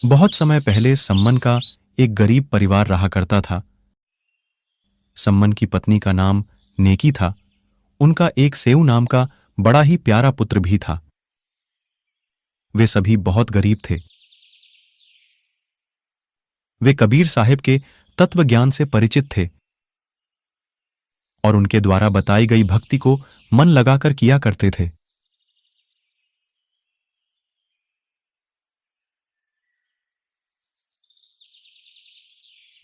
बहुत समय पहले सम्मन का एक गरीब परिवार रहा करता था। सम्मन की पत्नी का नाम नेकी था। उनका एक सेऊ नाम का बड़ा ही प्यारा पुत्र भी था। वे सभी बहुत गरीब थे। वे कबीर साहिब के तत्व ज्ञान से परिचित थे और उनके द्वारा बताई गई भक्ति को मन लगाकर किया करते थे।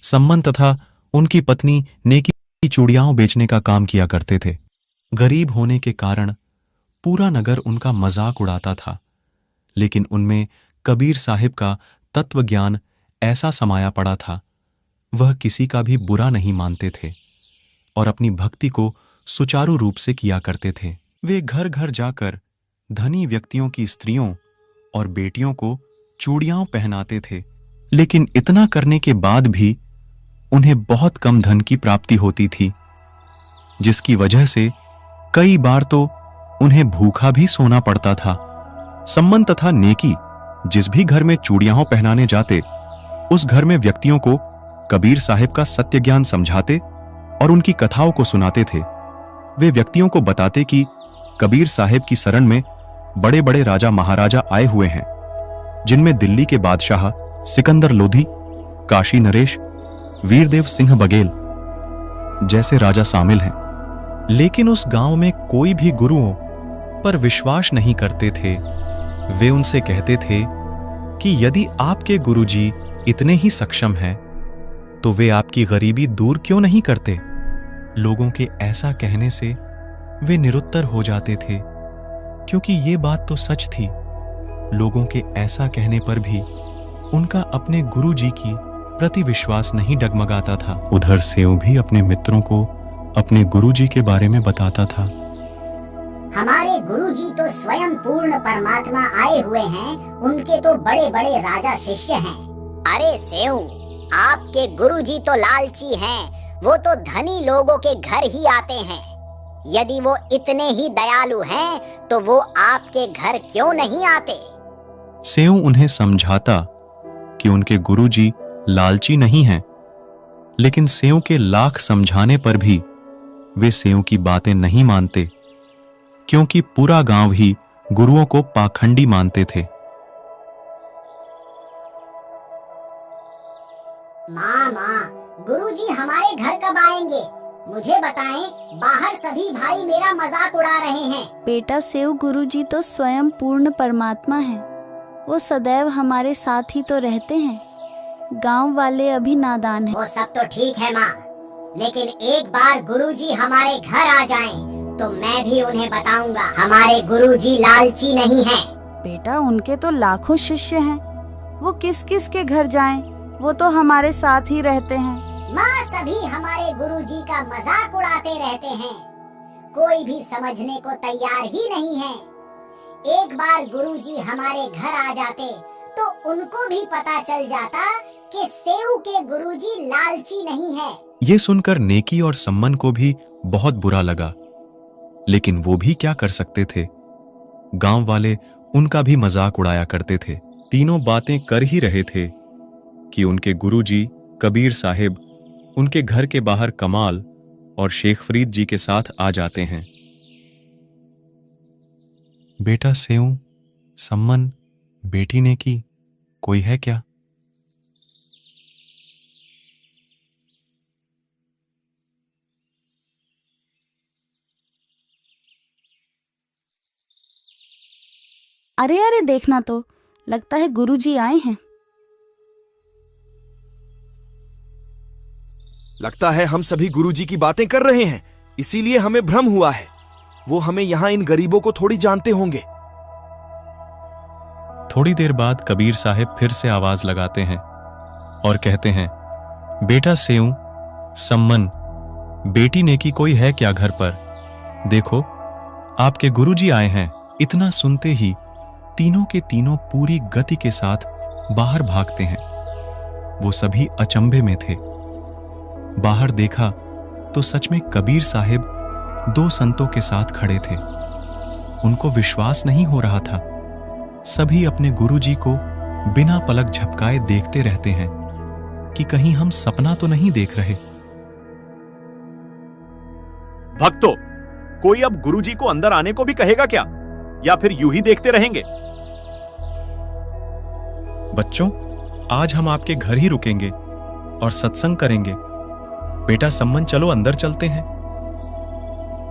सम्मन तथा उनकी पत्नी नेकी चूड़ियां बेचने का काम किया करते थे। गरीब होने के कारण पूरा नगर उनका मजाक उड़ाता था, लेकिन उनमें कबीर साहिब का तत्व ज्ञान ऐसा समाया पड़ा था, वह किसी का भी बुरा नहीं मानते थे और अपनी भक्ति को सुचारू रूप से किया करते थे। वे घर घर जाकर धनी व्यक्तियों की स्त्रियों और बेटियों को चूड़ियां पहनाते थे, लेकिन इतना करने के बाद भी उन्हें बहुत कम धन की प्राप्ति होती थी, जिसकी वजह से कई बार तो उन्हें भूखा भी सोना पड़ता था। सम्मन तथा नेकी जिस भी घर में चूड़ियां पहनाने जाते, उस घर में व्यक्तियों को कबीर साहिब का सत्य ज्ञान समझाते और उनकी कथाओं को सुनाते थे। वे व्यक्तियों को बताते कि कबीर साहिब की शरण में बड़े बड़े राजा महाराजा आए हुए हैं, जिनमें दिल्ली के बादशाह सिकंदर लोधी, काशी नरेश, वीरदेव सिंह बघेल जैसे राजा शामिल हैं। लेकिन उस गांव में कोई भी गुरुओं पर विश्वास नहीं करते थे। वे उनसे कहते थे कि यदि आपके गुरुजी इतने ही सक्षम हैं, तो वे आपकी गरीबी दूर क्यों नहीं करते। लोगों के ऐसा कहने से वे निरुत्तर हो जाते थे, क्योंकि ये बात तो सच थी। लोगों के ऐसा कहने पर भी उनका अपने गुरुजी की प्रति विश्वास नहीं डगमगाता था। उधर सेऊ भी अपने मित्रों को अपने गुरुजी के बारे में बताता था। हमारे गुरुजी तो स्वयं पूर्ण परमात्मा आए हुए हैं, उनके तो बड़े बड़े राजा शिष्य हैं। अरे सेऊ, आपके गुरुजी तो लालची हैं, वो तो धनी लोगों के घर ही आते हैं। यदि वो इतने ही दयालु हैं, तो वो आपके घर क्यों नहीं आते। सेऊ उन्हें समझाता कि उनके गुरुजी लालची नहीं हैं, लेकिन सेऊ के लाख समझाने पर भी वे सेऊ की बातें नहीं मानते, क्योंकि पूरा गांव ही गुरुओं को पाखंडी मानते थे। माँ, गुरुजी हमारे घर कब आएंगे? मुझे बताएं, बाहर सभी भाई मेरा मजाक उड़ा रहे हैं। बेटा सेऊ, गुरुजी तो स्वयं पूर्ण परमात्मा है, वो सदैव हमारे साथ ही तो रहते हैं। गांव वाले अभी नादान हैं। वो सब तो ठीक है माँ, लेकिन एक बार गुरुजी हमारे घर आ जाएं, तो मैं भी उन्हें बताऊंगा हमारे गुरुजी लालची नहीं हैं। बेटा, उनके तो लाखों शिष्य हैं, वो किस किस के घर जाएं? वो तो हमारे साथ ही रहते हैं। माँ, सभी हमारे गुरुजी का मजाक उड़ाते रहते हैं, कोई भी समझने को तैयार ही नहीं है। एक बार गुरुजी हमारे घर आ जाते तो उनको भी पता चल जाता कि सेऊ के गुरुजी लालची नहीं है। ये सुनकर नेकी और सम्मन को भी बहुत बुरा लगा, लेकिन वो भी क्या कर सकते थे। गांव वाले उनका भी मजाक उड़ाया करते थे। तीनों बातें कर ही रहे थे कि उनके गुरुजी कबीर साहिब उनके घर के बाहर कमाल और शेख फरीद जी के साथ आ जाते हैं। बेटा सेऊ, सम्मन, बेटी नेकी, कोई है क्या? अरे अरे, देखना तो, लगता है गुरुजी आए हैं। लगता है हम सभी गुरुजी की बातें कर रहे हैं, इसीलिए हमें भ्रम हुआ है। वो हमें यहाँ इन गरीबों को थोड़ी जानते होंगे। थोड़ी देर बाद कबीर साहिब फिर से आवाज लगाते हैं और कहते हैं, बेटा सेऊ, सम्मन, बेटी नेकी, कोई है क्या घर पर? देखो, आपके गुरुजी आए हैं। इतना सुनते ही तीनों के तीनों पूरी गति के साथ बाहर भागते हैं। वो सभी अचंभे में थे। बाहर देखा तो सच में कबीर साहिब दो संतों के साथ खड़े थे। उनको विश्वास नहीं हो रहा था। सभी अपने गुरुजी को बिना पलक झपकाए देखते रहते हैं कि कहीं हम सपना तो नहीं देख रहे। भक्तों, कोई अब गुरुजी को अंदर आने को भी कहेगा क्या, या फिर यूं ही देखते रहेंगे? बच्चों, आज हम आपके घर ही रुकेंगे और सत्संग करेंगे। बेटा सम्मन, चलो अंदर चलते हैं।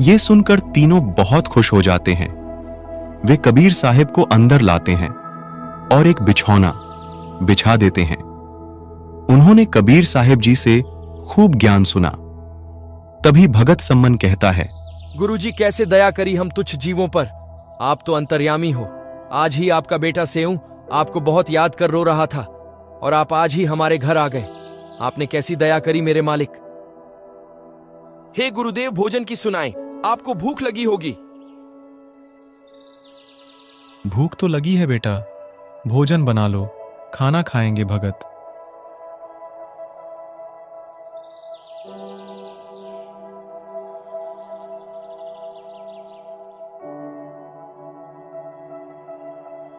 ये सुनकर तीनों बहुत खुश हो जाते हैं। वे कबीर साहिब को अंदर लाते हैं और एक बिछौना बिछा देते हैं। उन्होंने कबीर साहिब जी से खूब ज्ञान सुना। तभी भगत सम्मन कहता है, गुरुजी कैसे दया करी हम तुच्छ जीवों पर। आप तो अंतर्यामी हो। आज ही आपका बेटा सेऊ आपको बहुत याद कर रो रहा था और आप आज ही हमारे घर आ गए। आपने कैसी दया करी मेरे मालिक। हे गुरुदेव, भोजन की सुनाएं, आपको भूख लगी होगी। भूख तो लगी है बेटा, भोजन बना लो, खाना खाएंगे भगत।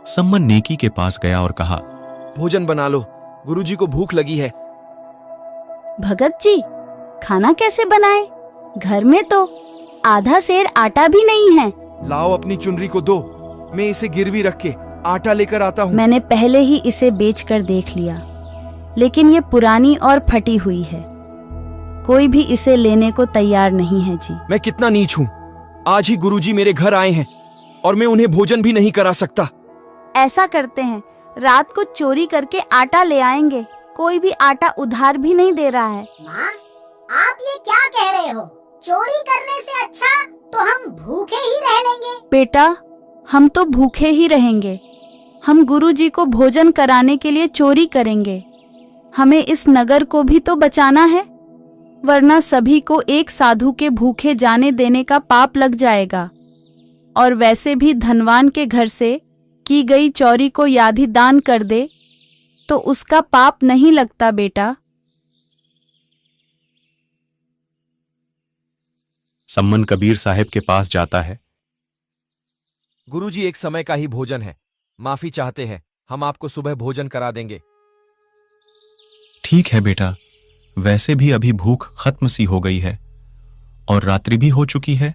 सम्मन नेकी के पास गया और कहा, भोजन बना लो, गुरुजी को भूख लगी है। भगत जी, खाना कैसे बनाए? घर में तो आधा सेर आटा भी नहीं है। लाओ अपनी चुनरी को दो, मैं इसे गिरवी रख के आटा लेकर आता हूँ। मैंने पहले ही इसे बेचकर देख लिया, लेकिन ये पुरानी और फटी हुई है। कोई भी इसे लेने को तैयार नहीं है जी। मैं कितना नीच हूँ। आज ही गुरुजी मेरे घर आए हैं और मैं उन्हें भोजन भी नहीं करा सकता। ऐसा करते हैं, रात को चोरी करके आटा ले आएंगे। कोई भी आटा उधार भी नहीं दे रहा है। माँ, आप ये क्या कह रहे हो? चोरी करने से अच्छा तो हम भूखे ही रह लेंगे। बेटा, हम तो भूखे ही रहेंगे। हम गुरुजी को भोजन कराने के लिए चोरी करेंगे। हमें इस नगर को भी तो बचाना है, वरना सभी को एक साधु के भूखे जाने देने का पाप लग जाएगा। और वैसे भी धनवान के घर से की गई चोरी को यादि दान कर दे तो उसका पाप नहीं लगता बेटा। सम्मन कबीर साहिब के पास जाता है। गुरुजी, एक समय का ही भोजन है, माफी चाहते हैं। हम आपको सुबह भोजन करा देंगे। ठीक है बेटा, वैसे भी अभी भूख खत्म सी हो गई है और रात्रि भी हो चुकी है।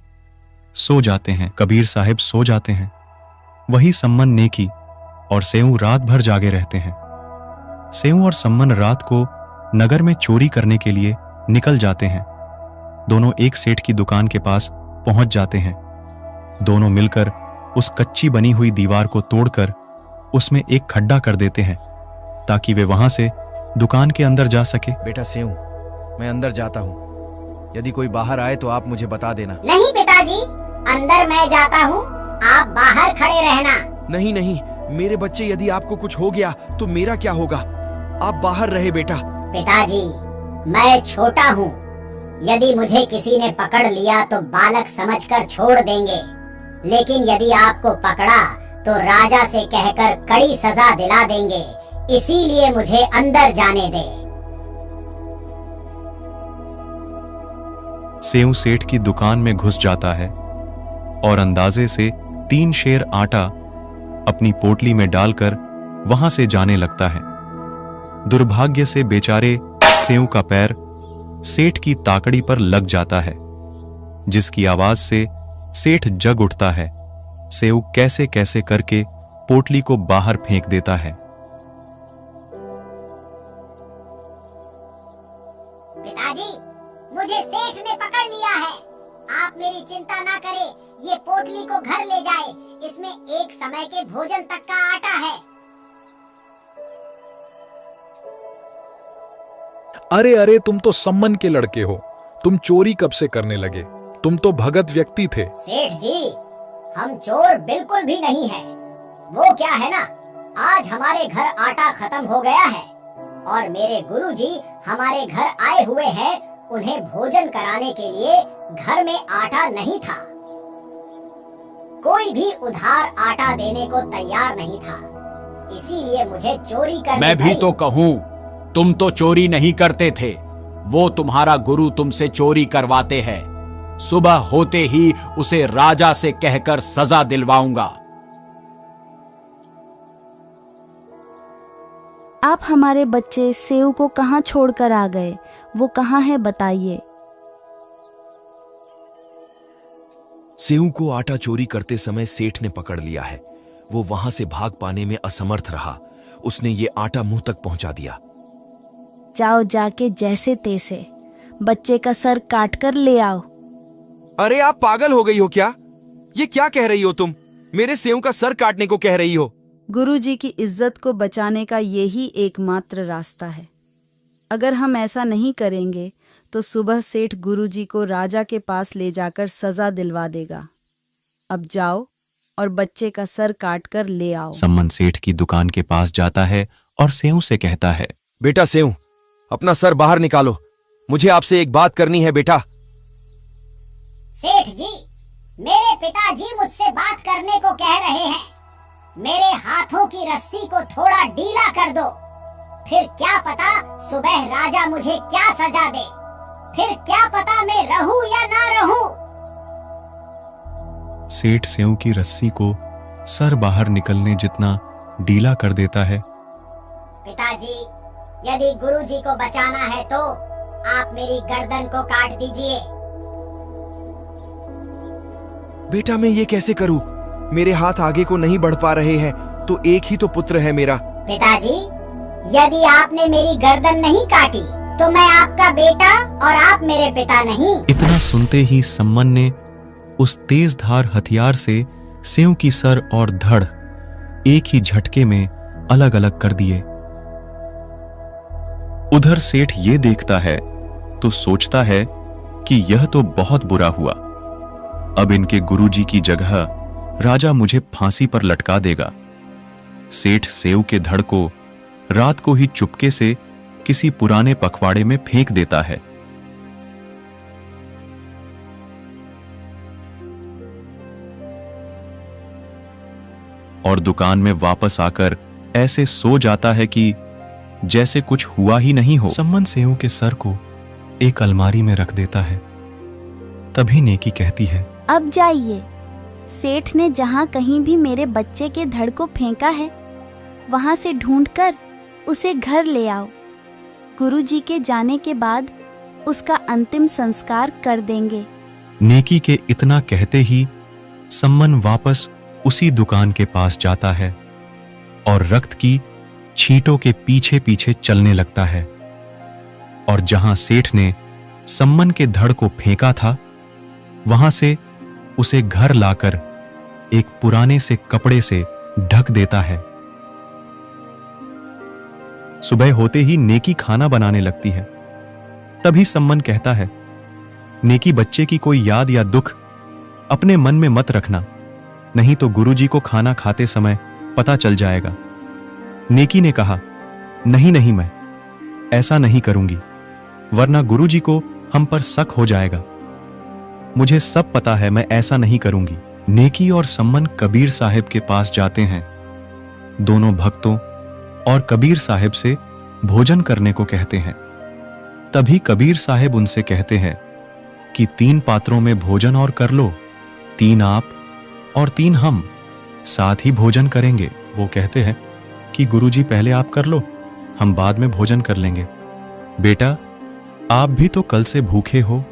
सो जाते हैं। कबीर साहिब सो जाते हैं। वही सम्मन नेकी और सेऊ रात भर जागे रहते हैं। सेऊ और सम्मन रात को नगर में चोरी करने के लिए निकल जाते हैं। दोनों एक सेठ की दुकान के पास पहुंच जाते हैं। दोनों मिलकर उस कच्ची बनी हुई दीवार को तोड़कर उसमें एक खड्डा कर देते हैं ताकि वे वहां से दुकान के अंदर जा सके। बेटा सेऊ, मैं अंदर जाता हूँ। यदि कोई बाहर आए तो आप मुझे बता देना। नहीं पिताजी, अंदर मैं जाता हूँ, आप बाहर खड़े रहना। नहीं नहीं, मेरे बच्चे, यदि आपको कुछ हो गया तो मेरा क्या होगा? आप बाहर रहे बेटा। पिताजी, मैं छोटा हूँ। यदि मुझे किसी ने पकड़ लिया तो बालक समझकर छोड़ देंगे, लेकिन यदि आपको पकड़ा तो राजा से कहकर कड़ी सजा दिला देंगे। इसीलिए मुझे अंदर जाने दे। सेऊ सेठ की दुकान में घुस जाता है और अंदाजे से 3 शेर आटा अपनी पोटली में डालकर वहां से जाने लगता है। दुर्भाग्य से बेचारे सेऊ का पैर सेठ की ताकड़ी पर लग जाता है, जिसकी आवाज से सेठ जग उठता है। सेऊ कैसे कैसे करके पोटली को बाहर फेंक देता है। पिताजी, मुझे सेठ ने पकड़ लिया है। आप मेरी चिंता ना करें, ये पोटली को घर ले जाए। इसमें एक समय के भोजन तक का आटा है। अरे अरे, तुम तो सम्मन के लड़के हो। तुम चोरी कब से करने लगे? तुम तो भगत व्यक्ति थे। सेठ जी, हम चोर बिल्कुल भी नहीं हैं। वो क्या है ना, आज हमारे घर आटा खत्म हो गया है और मेरे गुरुजी हमारे घर आए हुए हैं। उन्हें भोजन कराने के लिए घर में आटा नहीं था। कोई भी उधार आटा देने को तैयार नहीं था, इसीलिए मुझे चोरी करनी मैं भी पड़ी। तो कहूँ, तुम तो चोरी नहीं करते थे। वो तुम्हारा गुरु तुमसे चोरी करवाते हैं। सुबह होते ही उसे राजा से कहकर सजा दिलवाऊंगा। आप हमारे बच्चे सेव को कहाँ छोड़कर आ गए? वो कहाँ है बताइए। सेऊ को आटा चोरी करते समय सेठ ने पकड़ लिया है। वो वहां से भाग पाने में असमर्थ रहा। उसने ये आटा मुंह तक पहुंचा दिया। जाओ जाके जैसे तैसे बच्चे का सर काट कर ले आओ। अरे आप पागल हो गई हो क्या? ये क्या कह रही हो तुम? मेरे सेऊ का सर काटने को कह रही हो? गुरुजी की इज्जत को बचाने का यही एकमात्र रास्ता है। अगर हम ऐसा नहीं करेंगे तो सुबह सेठ गुरुजी को राजा के पास ले जाकर सजा दिलवा देगा। अब जाओ और बच्चे का सर काट कर ले आओ। सम्मन सेठ की दुकान के पास जाता है और सेऊ से कहता है, बेटा सेऊ, अपना सर बाहर निकालो। मुझे आपसे एक बात करनी है बेटा। सेठ जी, मेरे पिताजी मुझसे बात करने को कह रहे हैं। मेरे हाथों की रस्सी को थोड़ा ढीला कर दो, फिर क्या पता सुबह राजा मुझे क्या सजा दे। फिर क्या पता मैं रहूं या ना रहूं। सेठ सेऊ की रस्सी को सर बाहर निकलने जितना ढीला कर देता है। पिताजी, यदि गुरुजी को बचाना है तो आप मेरी गर्दन को काट दीजिए। बेटा मैं ये कैसे करूं? मेरे हाथ आगे को नहीं बढ़ पा रहे हैं। तो एक ही तो पुत्र है मेरा। पिताजी, यदि आपने मेरी गर्दन नहीं काटी तो मैं आपका बेटा और आप मेरे पिता नहीं। इतना सुनते ही सम्मन ने उस तेज धार हथियार से सेऊ की सर और धड़ एक ही झटके में अलग अलग कर दिए। उधर सेठ ये देखता है तो सोचता है कि यह तो बहुत बुरा हुआ। अब इनके गुरुजी की जगह राजा मुझे फांसी पर लटका देगा। सेठ सेऊ के धड़ को रात को ही चुपके से किसी पुराने पखवाड़े में फेंक देता है। और दुकान में वापस आकर ऐसे सो जाता है कि जैसे कुछ हुआ ही नहीं हो। सम्मन सेऊ के सर को एक अलमारी में रख देता है। तभी नेकी कहती है, अब जाइए। सेठ ने जहाँ कहीं भी मेरे बच्चे के धड़ को फेंका है वहां से ढूंढकर उसे घर ले आओ। गुरुजी के जाने के बाद उसका अंतिम संस्कार कर देंगे। नेकी के इतना कहते ही सम्मन वापस उसी दुकान के पास जाता है और रक्त की छींटों के पीछे पीछे चलने लगता है। और जहां सेठ ने सम्मन के धड़ को फेंका था वहां से उसे घर लाकर एक पुराने से कपड़े से ढक देता है। सुबह होते ही नेकी खाना बनाने लगती है। तभी सम्मन कहता है, नेकी बच्चे की कोई याद या दुख अपने मन में मत रखना, नहीं तो गुरुजी को खाना खाते समय पता चल जाएगा। नेकी ने कहा, नहीं नहीं, मैं ऐसा नहीं करूंगी, वरना गुरुजी को हम पर शक हो जाएगा। मुझे सब पता है, मैं ऐसा नहीं करूंगी। नेकी और सम्मन कबीर साहिब के पास जाते हैं। दोनों भक्तों और कबीर साहिब से भोजन करने को कहते हैं। तभी कबीर साहिब उनसे कहते हैं कि 3 पात्रों में भोजन और कर लो, 3 आप और 3 हम साथ ही भोजन करेंगे। वो कहते हैं कि गुरुजी पहले आप कर लो, हम बाद में भोजन कर लेंगे। बेटा, आप भी तो कल से भूखे हो,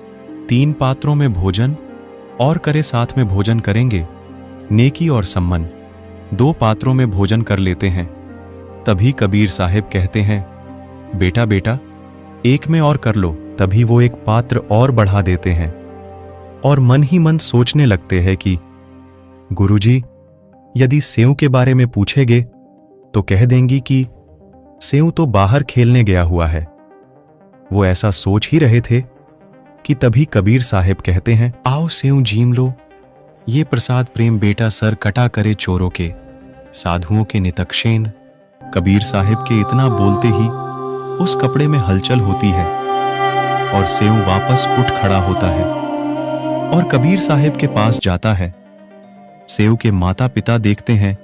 3 पात्रों में भोजन और करे साथ में भोजन करेंगे। नेकी और सम्मन 2 पात्रों में भोजन कर लेते हैं। तभी कबीर साहिब कहते हैं, बेटा बेटा, एक में और कर लो। तभी वो एक पात्र और बढ़ा देते हैं और मन ही मन सोचने लगते हैं कि गुरुजी यदि सेऊ के बारे में पूछेंगे तो कह देंगी कि सेऊ तो बाहर खेलने गया हुआ है। वो ऐसा सोच ही रहे थे कि तभी कबीर साहिब कहते हैं, आओ सेऊ जीम लो, ये प्रसाद प्रेम बेटा सर कटा करे चोरों के, साधुओं के नितक्षेन। कबीर साहिब के इतना बोलते ही उस कपड़े में हलचल होती है और सेऊ वापस उठ खड़ा होता है और कबीर साहिब के पास जाता है। सेऊ के माता पिता देखते हैं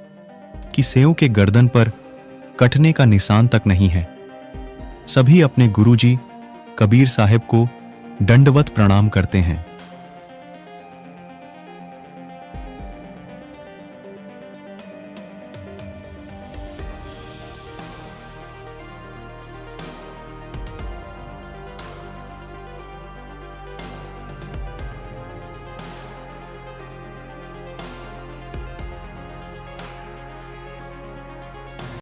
कि सेऊ के गर्दन पर कटने का निशान तक नहीं है। सभी अपने गुरुजी कबीर साहिब को दंडवत प्रणाम करते हैं।